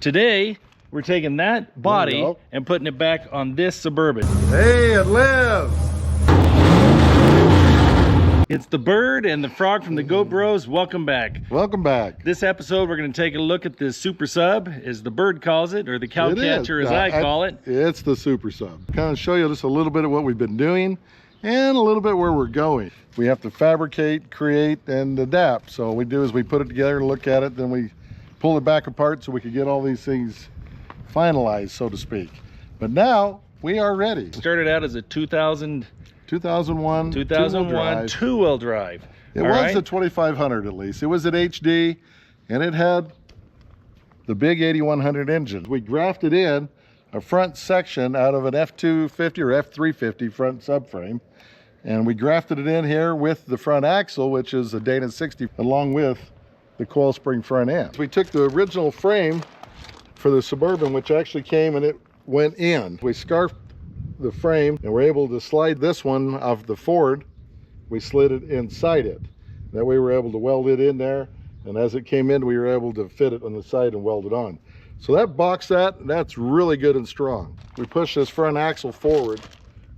Today, we're taking that body and putting it back on this Suburban. Hey, it lives! It's the bird and the frog from the Goat Bros. Welcome back. Welcome back. This episode, we're going to take a look at this Super Sub, as the bird calls it, or the cowcatcher as I call it. It's the Super Sub. Kind of show you just a little bit of what we've been doing and a little bit where we're going. We have to fabricate, create, and adapt. So what we do is we put it together and look at it, then we pull it back apart so we can get all these things finalized, so to speak. But now we are ready. Started out as a 2001 two-wheel drive. It was the 2500 at least. It was an HD, and it had the big 8100 engine. We grafted in a front section out of an F250 or F350 front subframe, and we grafted it in here with the front axle, which is a Dana 60, along with the coil spring front end. We took the original frame for the Suburban, which actually came and it went in. We scarfed the frame and we're able to slide this one off the Ford. We slid it inside it. That way we were able to weld it in there, and as it came in we were able to fit it on the side and weld it on. So that box that's really good and strong. We push this front axle forward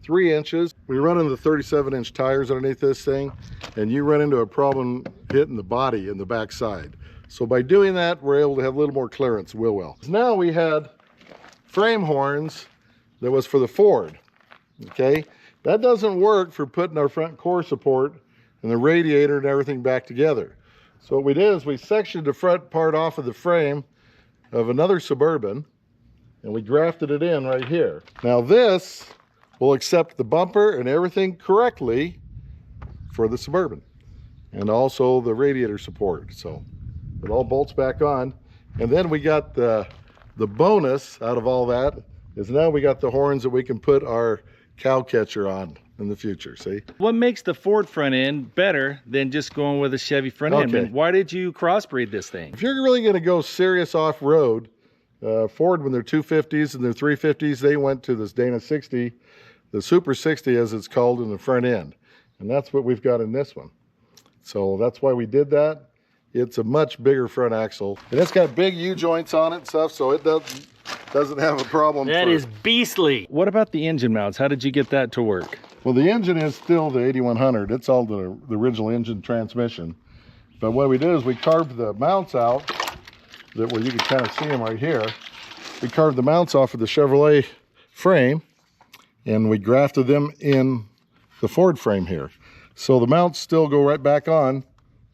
3 inches. We run into 37-inch tires underneath this thing, and you run into a problem hitting the body in the back side. So by doing that, we're able to have a little more clearance wheel well. Now we had frame horns that was for the Ford. Okay, that doesn't work for putting our front core support and the radiator and everything back together. So what we did is we sectioned the front part off of the frame of another Suburban, and we grafted it in right here. Now this will accept the bumper and everything correctly for the Suburban, and also the radiator support. So it all bolts back on. And then we got the bonus out of all that is now we got the horns that we can put our cow catcher on in the future. See, what makes the Ford front end better than just going with a Chevy front end? I mean, why did you crossbreed this thing? If you're really going to go serious off-road, Ford, when they're 250s and their 350s, they went to this Dana 60, the Super 60 as it's called, in the front end, and that's what we've got in this one. So that's why we did that. It's a much bigger front axle, and it's got big U-joints on it and stuff, so it doesn't have a problem. That is beastly. What about the engine mounts? How did you get that to work? Well, the engine is still the 8100. It's all the original engine transmission. But what we did is we carved the mounts out, where you can kind of see them right here. We carved the mounts off of the Chevrolet frame, and we grafted them in the Ford frame here. So the mounts still go right back on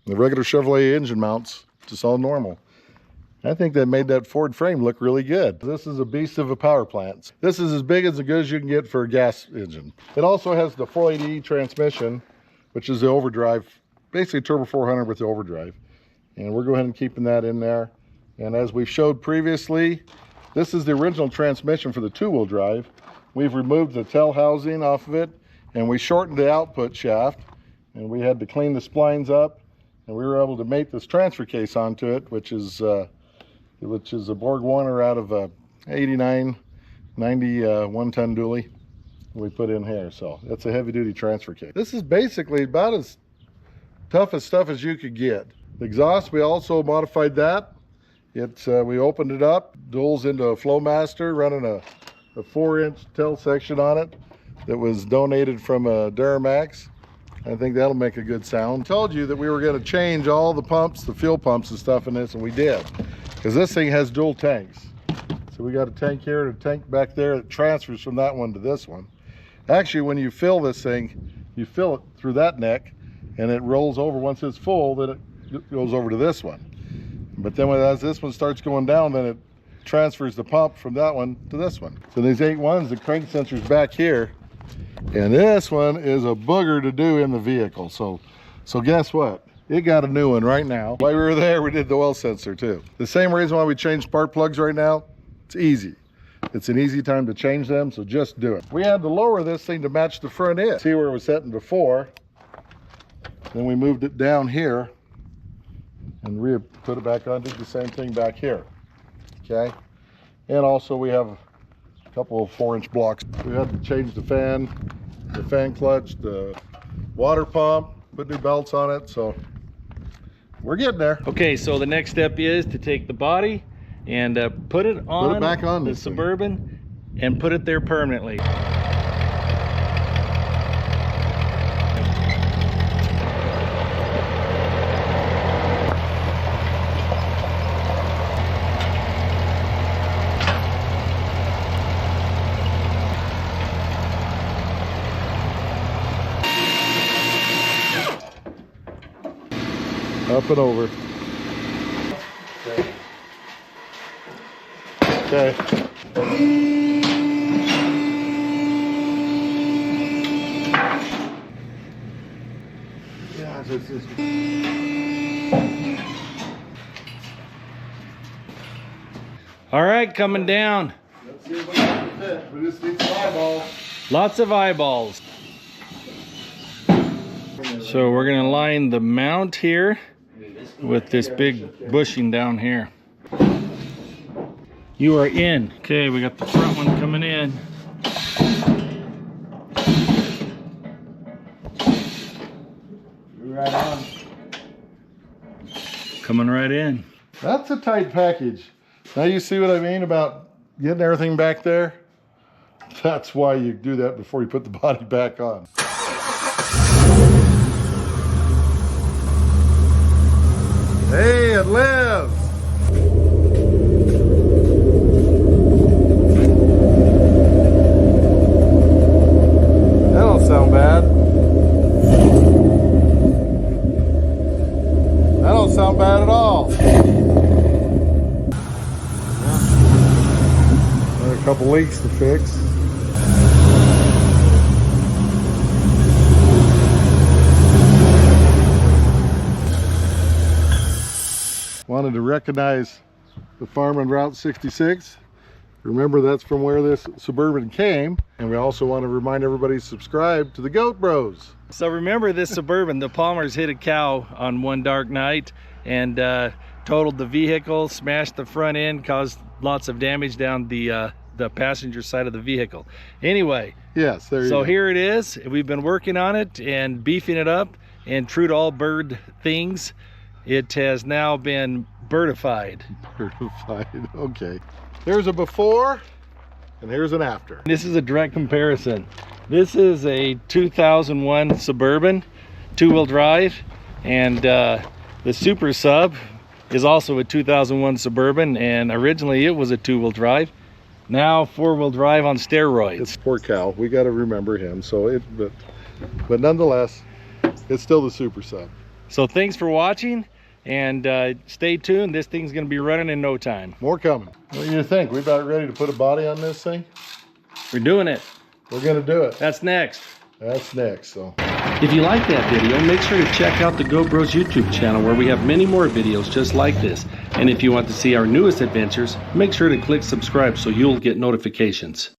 the regular Chevrolet engine mounts, just all normal. I think that made that Ford frame look really good. This is a beast of a power plant. This is as big as good as you can get for a gas engine. It also has the 480E transmission, which is the overdrive, basically Turbo 400 with the overdrive. And we're going ahead and keeping that in there. And as we showed previously, this is the original transmission for the two-wheel drive. We've removed the tail housing off of it, and we shortened the output shaft, and we had to clean the splines up, and we were able to mate this transfer case onto it, which is a Borg Warner out of a 89, 90 one-ton dually we put in here. So that's a heavy-duty transfer case. This is basically about as tough as stuff as you could get. The exhaust, we also modified that. We opened it up, duals into a Flowmaster, running a 4-inch tail section on it that was donated from a Duramax. I think that'll make a good sound. I told you that we were going to change all the pumps, the fuel pumps and stuff in this, and we did. Because this thing has dual tanks. So we got a tank here and a tank back there that transfers from that one to this one. Actually, when you fill this thing, you fill it through that neck, and it rolls over. Once it's full, then it goes over to this one. But then as this one starts going down, then it transfers the pump from that one to this one. So these 8.1s, the crank sensor's back here, and this one is a booger to do in the vehicle. So guess what? It got a new one right now. While we were there, we did the oil sensor too. The same reason why we changed spark plugs right now, it's easy. It's an easy time to change them, so just do it. We had to lower this thing to match the front end. See where it was sitting before. Then we moved it down here and put it back on, did the same thing back here. Okay? And also we have a couple of 4-inch blocks. We had to change the fan clutch, the water pump, put new belts on it, so we're getting there. Okay, so the next step is to take the body and put it back on the Suburban and put it there permanently. Up and over. Okay. Yeah, this is. All right, coming down. Let's see if we can fit. We just need some eyeballs. Lots of eyeballs. So we're gonna line the mount here with this big bushing down here. You are in. Okay, we got the front one coming in. Right on. Coming right in. That's a tight package. Now you see what I mean about getting everything back there? That's why you do that before you put the body back on. Hey, it lives! That don't sound bad. That don't sound bad at all. Got a couple leaks to fix. Wanted to recognize the farm on Route 66. Remember, that's from where this Suburban came. And we also want to remind everybody to subscribe to the Goat Bros. So remember this Suburban, the Palmers hit a cow on one dark night and totaled the vehicle, smashed the front end, caused lots of damage down the passenger side of the vehicle. Anyway, yes, there you so go. Here it is. We've been working on it and beefing it up, and true to all bird things, it has now been birdified. Birdified, okay. There's a before and here's an after. This is a direct comparison. This is a 2001 Suburban, two-wheel drive, and the Super Sub is also a 2001 Suburban, and originally it was a two-wheel drive. Now four-wheel drive on steroids. It's poor cow. We got to remember him. So but nonetheless, it's still the Super Sub. So thanks for watching, and stay tuned. This thing's going to be running in no time. More coming. What do you think? We about ready to put a body on this thing? We're doing it. We're going to do it. That's next. That's next. So if you like that video, make sure to check out the Goat Bros YouTube channel, where we have many more videos just like this. And if you want to see our newest adventures, make sure to click subscribe so you'll get notifications.